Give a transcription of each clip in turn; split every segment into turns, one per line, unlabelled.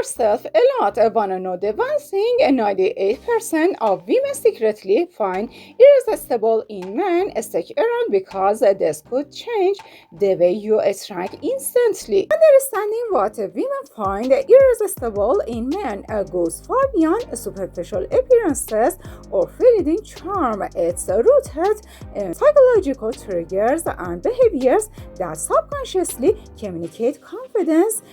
yourself a lot. Wanna know the one thing 98% of women secretly find irresistible in men? Stick around because this could change the way you attract instantly. Understanding what women find irresistible in men goes far beyond superficial appearances or fleeting charm. It's rooted in psychological triggers and behaviors that subconsciously communicate confidence,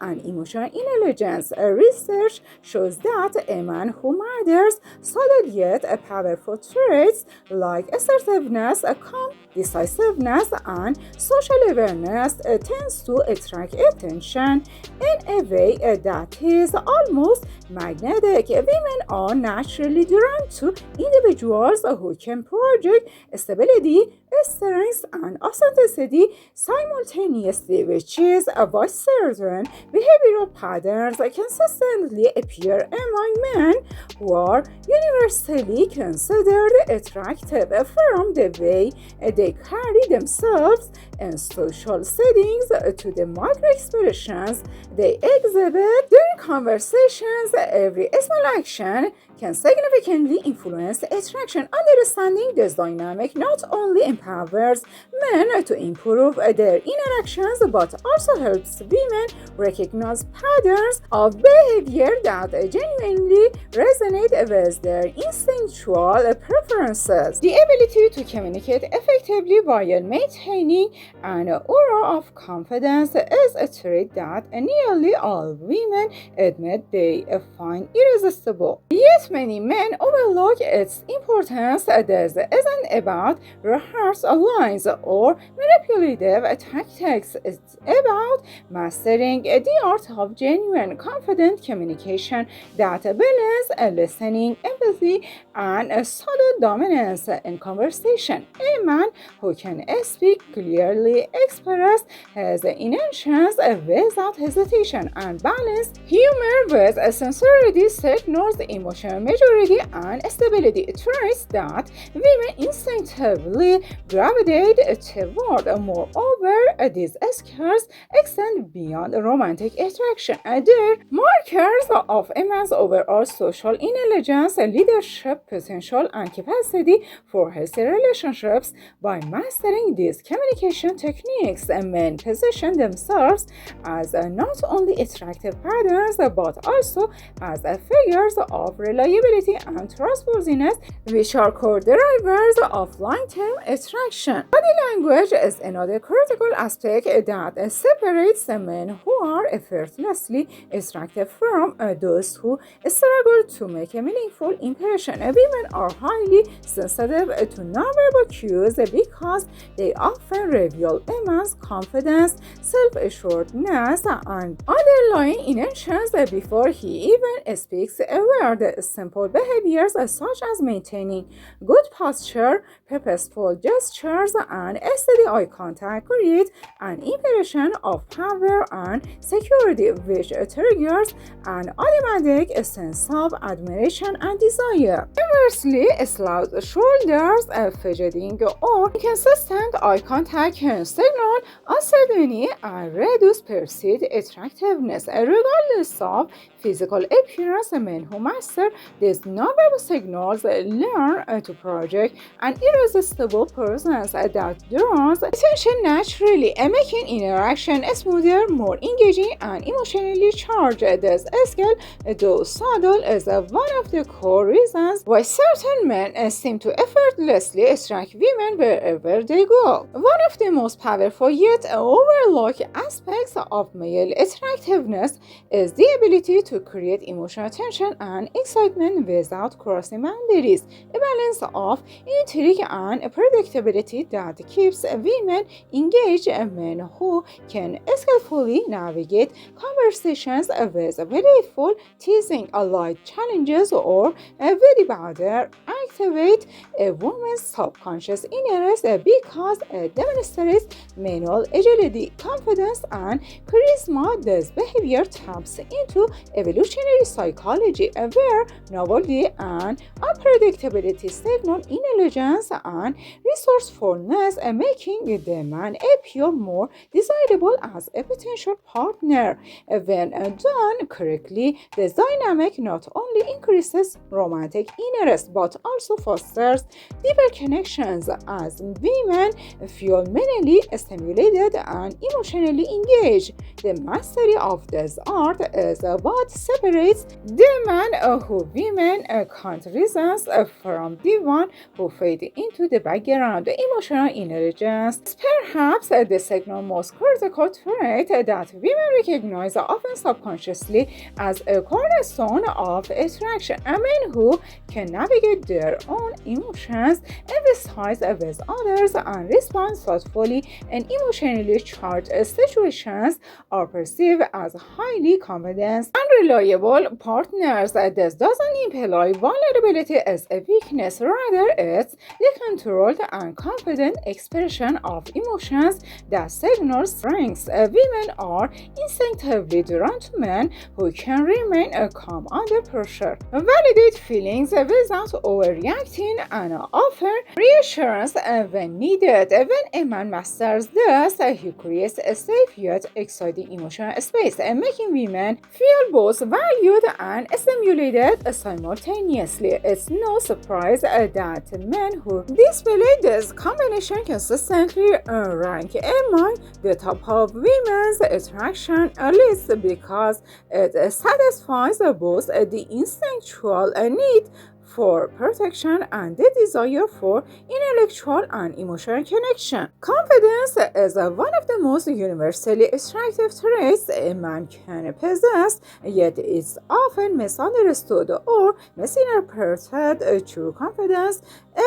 and emotional intelligence. Research shows that a man who matters solid yet powerful traits like assertiveness, calm, decisiveness, and social awareness tends to attract attention in a way that is almost magnetic. Women are naturally drawn to individuals who can project stability, strength, and authenticity simultaneously, which is why certain behavioral patterns consistently appear among men who are universally considered attractive, from the way they carry themselves in social settings to the micro expressions they exhibit during conversations. Every small action can significantly influence attraction. Understanding this dynamic not only empowers men to improve their interactions but also helps women recognize patterns of behavior that genuinely resonate with their instinctual preferences. The ability to communicate effectively while maintaining an aura of confidence is a trait that nearly all women admit they find irresistible. Yet many men overlook its importance. This isn't about rehearsed lines or manipulative tactics. It's about mastering the art of genuine, confident communication that balances listening, empathy, and subtle dominance in conversation. A man who can speak clearly, express his intentions without hesitation, and balance humor with sincerity signals emotional maturity and stability, traits that women instinctively gravitate toward. Moreover, these skills extend beyond romantic attraction. They're markers of a man's overall social intelligence, leadership potential, and capacity for healthy relationships. By mastering these communication techniques, men position themselves as not only attractive partners but also as figures of reliability and trustworthiness, which are core drivers of long-term attraction. Body language is another critical aspect that separates the men who are effortlessly attractive from those who struggle to make a meaningful impression. Women are highly sensitive to nonverbal cues because they often reveal a man's confidence, self-assuredness, and underlying intentions before he even speaks a word. Simple behaviors such as maintaining good posture, purposeful gestures, and steady eye contact create an impression of power and security, which triggers an automatic sense of admiration and desire. Conversely, slouched shoulders, fidgeting, or inconsistent eye contact can signal uncertainty and reduce perceived attractiveness. Regardless of physical appearance, men who master these nonverbal signals learn to project an irresistible presence that draws attention naturally, making interaction smoother, more engaging, and emotionally charged. This skill, though subtle, is one of the core reasons why certain men seem to effortlessly attract women wherever they go. One of the most powerful yet overlooked aspects of male attractiveness is the ability to create emotional tension and excitement without crossing boundaries. A balance of intrigue and predictability that keeps women engaged. Men who can skillfully navigate conversations with playful teasing, light challenges, or witty banter activate a woman's subconscious interest because it demonstrates manual agility, confidence, and charisma. This behavior taps into evolutionary psychology, where novelty and unpredictability signal intelligence and resourcefulness, making the man appear more desirable as a potential partner. When done correctly, this dynamic not only increases romantic interest but also fosters deeper connections as women feel mentally stimulated and emotionally engaged. The mastery of this art is what separates the man who women can't resist from the one who fade into the background. Emotional intelligence is perhaps the second most critical trait that women recognize often subconsciously as a cornerstone of attraction. A man who can navigate their own emotions, empathize with others, and respond thoughtfully in emotionally charged situations are perceived as highly confident and reliable partners. This doesn't imply vulnerability as a weakness, rather, it's the controlled and confident expression of emotions that signals strength. Women are instinctively drawn to men who can remain calm under pressure, validate feelings without overreacting, and offer reassurance when needed. When a man masters this, he creates a safe yet exciting emotional space, making women feel both valued and stimulated simultaneously. It's no surprise that men who display this combination consistently rank among the top of women's attraction list because it satisfies both the instinctual need for protection and the desire for intellectual and emotional connection. Confidence is one of the most universally attractive traits a man can possess, yet it's often misunderstood or misinterpreted. True confidence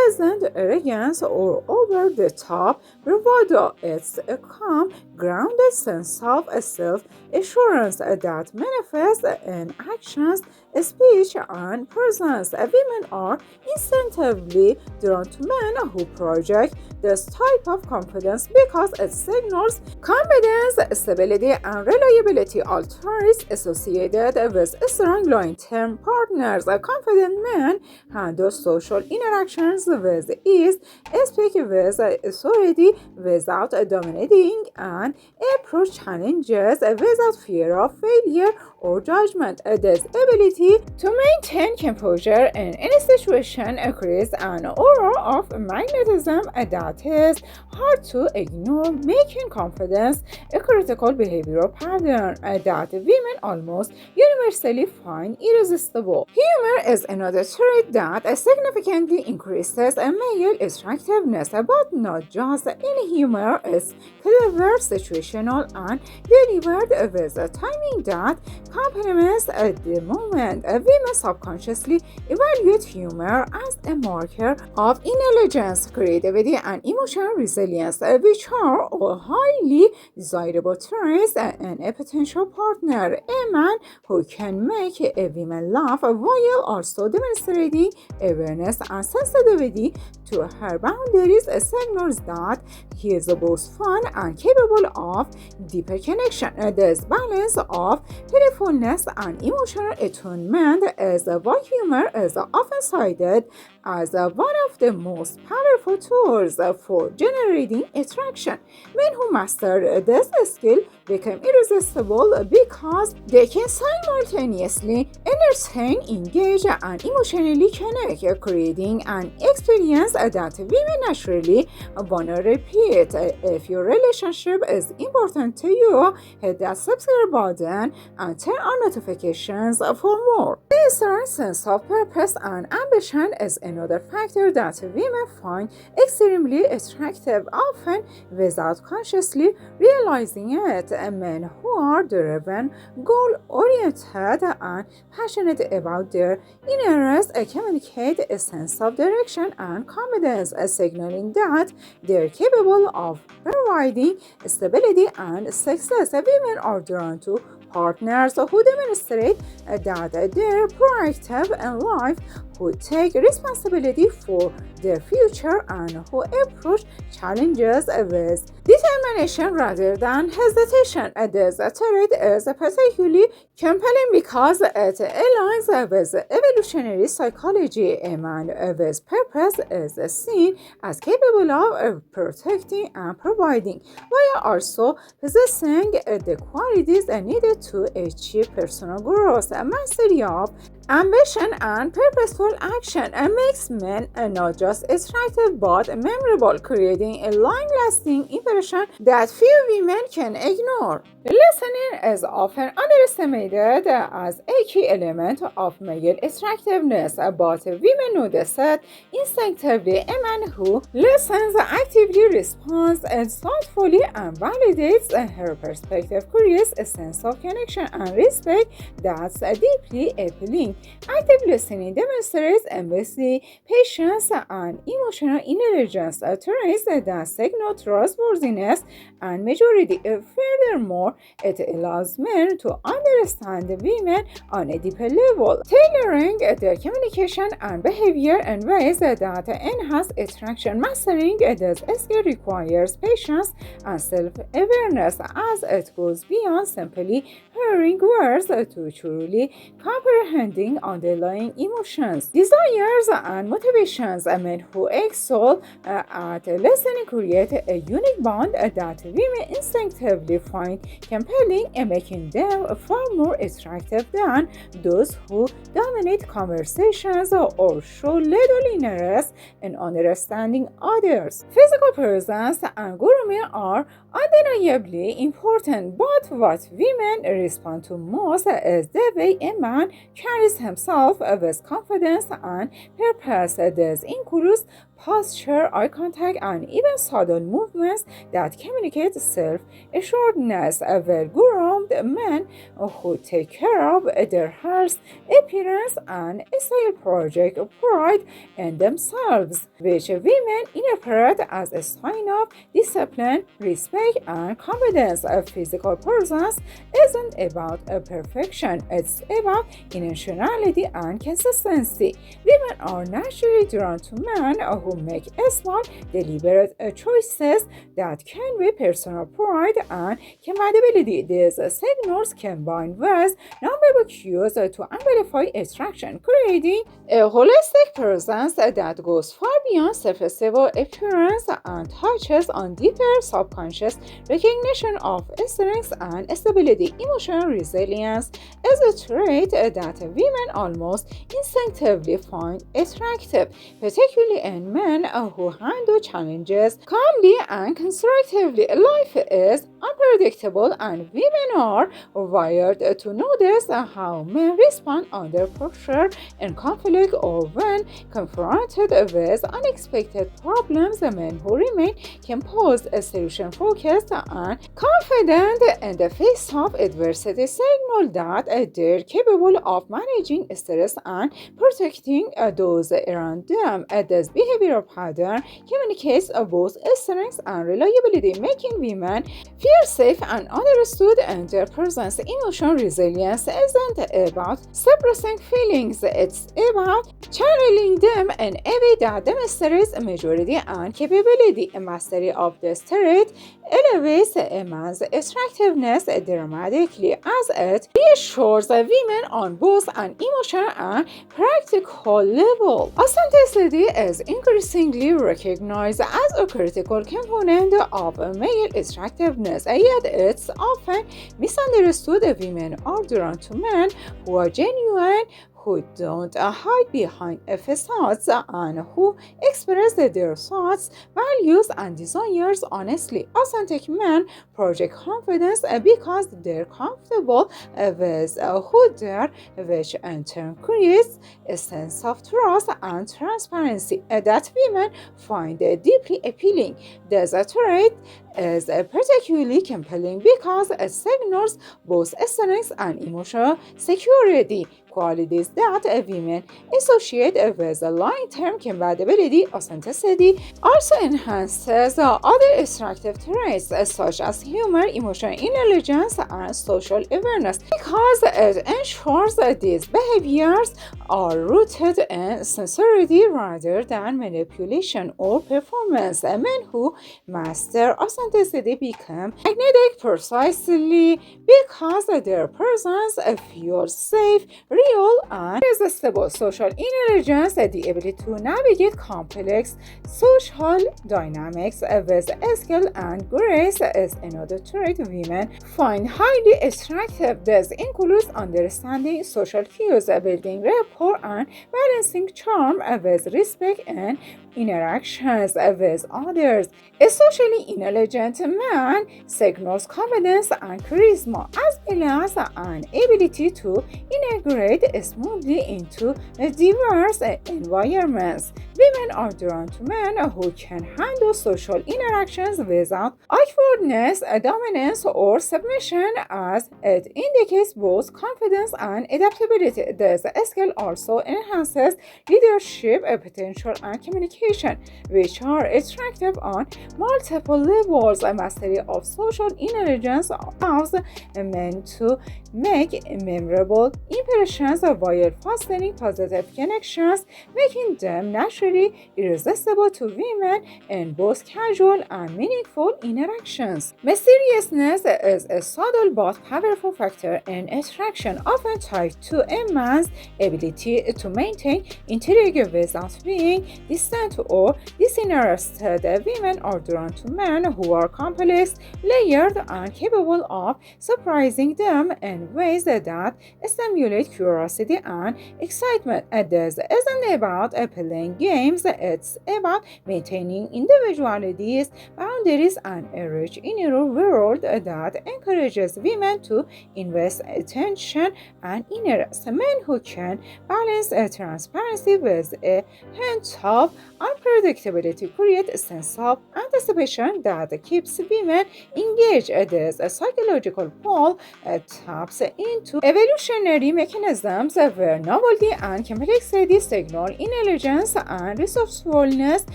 isn't arrogance or over the top bravado, it's a calm, grounded sense of self assurance that manifests in actions, speech, and presence. Women are instinctively drawn to men who project this type of confidence because it signals competence, stability, and reliability, all traits associated with strong long-term partners. A confident man handles social interactions with ease, speak with authority without dominating, and approach challenges without fear of failure or judgment. This ability to maintain composure in any situation creates an aura of magnetism that is hard to ignore, making confidence a critical behavioral pattern that women almost universally find irresistible. Humor is another trait that significantly increases male attractiveness, but not just any humor. Is clever, situational, and delivered with a timing that complements the moment. Women subconsciously evaluate humor as a marker of intelligence, creativity, and emotional resilience, which are all highly desirable traits in a potential partner. A man who can make a woman laugh while also demonstrating awareness and sensitivity to her boundaries signals that he is both fun and capable of deeper connection. This balance of playfulness and emotional attunement is why humor is often cited as one of the most powerful tools for generating attraction. Men who master this skill become irresistible because they can simultaneously entertain, engage, and emotionally connect, creating an experience that women naturally want to repeat. If your relationship is important to you, hit that subscribe button and turn on notifications for more. The strong sense of purpose and ambition is another factor that women find extremely attractive, often without consciously realizing it. Men who are driven, goal-oriented, and passionate about their interests communicate a sense of direction and confidence, signaling that they're capable of providing stability and success. Women are drawn to partners who demonstrate that they're proactive in life, who take responsibility for their future and who approach challenges with determination rather than hesitation. This trait is particularly compelling because it aligns with evolutionary psychology. A man with purpose is seen as capable of protecting and providing, while also possessing the qualities needed to achieve personal growth. Mastery of ambition and purposeful action makes men not just attractive but memorable, creating a long-lasting impression that few women can ignore. Listening is often underestimated as a key element of male attractiveness, but women notice it instinctively. A man who listens actively, responds thoughtfully, and validates her perspective creates a sense of connection and respect that's deeply appealing. Active listening demonstrates empathy, patience, and emotional intelligence, traits that signal trustworthiness and maturity. Furthermore, it allows men to understand women on a deeper level, tailoring their communication and behavior in ways that enhance attraction. Mastering this skill requires patience and self-awareness, as it goes beyond simply hearing words to truly comprehending underlying emotions, desires, and motivations. Men who excel at listening create a unique bond that women instinctively find compelling, and making them far more attractive than those who dominate conversations or show little interest in understanding others. Physical presence and grooming are undeniably important, but what women respond to most is the way a man carries himself with confidence and purpose. This includes posture, eye contact, and even subtle movements that communicate self-assuredness. Well-groomed men who take care of their health, appearance, and style project pride in themselves, which women interpret as a sign of discipline, respect, and confidence. A physical presence isn't about perfection, it's about intentionality and consistency. Women are naturally drawn to men who make small, deliberate choices that convey personal pride and compatibility. These signals combine with nonverbal cues to amplify attraction, creating a holistic presence that goes far beyond surface-level appearance and touches on deeper subconscious recognition of strengths and stability. Emotional resilience is a trait that women almost instinctively find attractive, particularly in men who handle challenges calmly and constructively. Life is unpredictable, and women are wired to notice how men respond under pressure and conflict or when confronted with unexpected problems. Men who remain composed, solution focused, and confident in the face of adversity signal that they're capable of managing stress and protecting those around them. This behavioral pattern communicates both strength and reliability, making women feel safe and understood in their presence. Emotional resilience isn't about suppressing feelings, it's about channeling them in a way that demonstrates maturity and capability. A mastery of this trait elevates a man's attractiveness dramatically, as it reassures women on both an emotional and practical level. Authenticity is increasingly recognized as a critical component of male attractiveness, yet it's often misunderstood. Women are drawn to men who are genuine, who don't hide behind facades, and who express their thoughts, values, and desires honestly. Authentic men project confidence because they're comfortable with who they are, which in turn creates a sense of trust and transparency that women find deeply appealing. This trait is particularly compelling because it signals both strength and emotional security, qualities that women associate with long-term compatibility. Authenticity also enhances other attractive traits such as humor, emotional intelligence, and social awareness because it ensures that these behaviors are rooted in sincerity rather than manipulation or performance. Men who master authenticity become magnetic precisely because their presence feels safe, real, and irresistible. Social intelligence, the ability to navigate complex social dynamics with skill and grace, is another trait women find highly attractive. This includes understanding social cues, building rapport, and balancing charm with respect and interactions with others. A socially intelligent man signals confidence and charisma, as well as an ability to integrate smoothly into diverse environments. Women are drawn to men who can handle social interactions without awkwardness, dominance, or submission, as it indicates both confidence and adaptability. This skill also enhances leadership potential and communication, which are attractive on multiple levels. A mastery of social intelligence allows men to make memorable impressions while fostering positive connections, making them naturally irresistible to women in both casual and meaningful interactions. Mysteriousness is a subtle but powerful factor in attraction, often tied to a man's ability to maintain intrigue without being distant or disinterested. Women are drawn to men who are complex, layered, and capable of surprising them in ways that stimulate curiosity and excitement. This isn't about playing games, it's about maintaining individualities, boundaries, and a rich inner world that encourages women to invest attention and interest. Men who can balance transparency with a hint of unpredictability create a sense of anticipation that keeps women engaged. This psychological pull taps into evolutionary mechanisms where novelty and complexity signal intelligence and resourcefulness,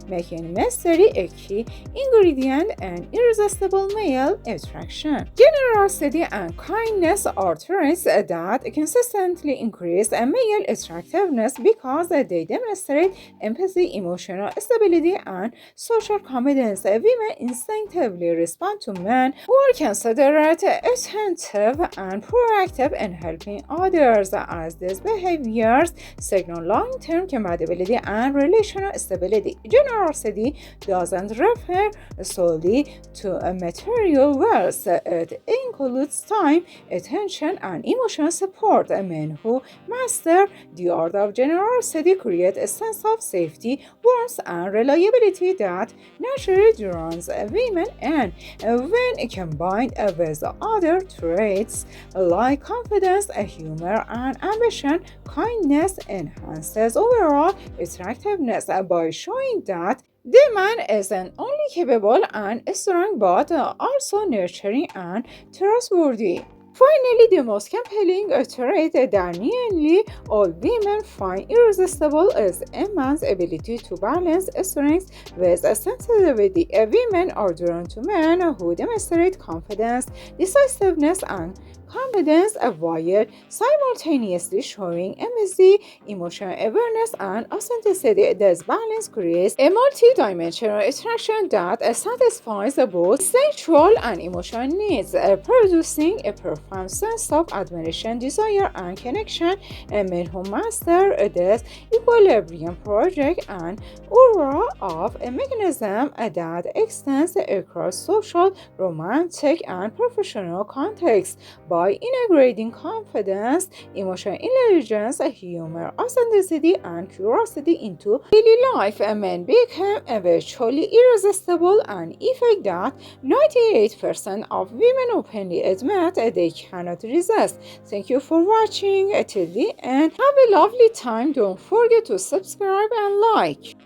making mystery a key ingredient in irresistible male attraction. Generosity and kindness are traits that consistently increase male attractiveness because they demonstrate empathy, emotional stability, and social competence. Women instinctively respond to men who are considerate, attentive, and proactive in helping others, as these behaviors signal long-term compatibility and relational stability. Generosity doesn't refer solely to material wealth. It includes time, attention, and emotional support. Men who master the art of generosity create a sense of safety, warmth, and reliability that naturally draws women in. When combined with other traits like confidence, humor, and ambition, kindness enhances overall attractiveness by showing that the man isn't only capable and strong but also nurturing and trustworthy. Finally, the most compelling trait that nearly all women find irresistible is a man's ability to balance strength with sensitivity. Women are drawn to men who demonstrate confidence, decisiveness, and confidence while simultaneously showing empathy, emotional awareness, and authenticity. This balance creates a multi-dimensional attraction that satisfies both sexual and emotional needs, producing a profound sense of admiration, desire, and connection. Men who master this equilibrium project an aura of a mechanism that extends across social, romantic, and professional contexts. By integrating confidence, emotional intelligence, humor, authenticity, and curiosity into daily life, men become virtually irresistible, an effect that 98% of women openly admit they cannot resist. Thank you for watching till the end. Have a lovely time. Don't forget to subscribe and like.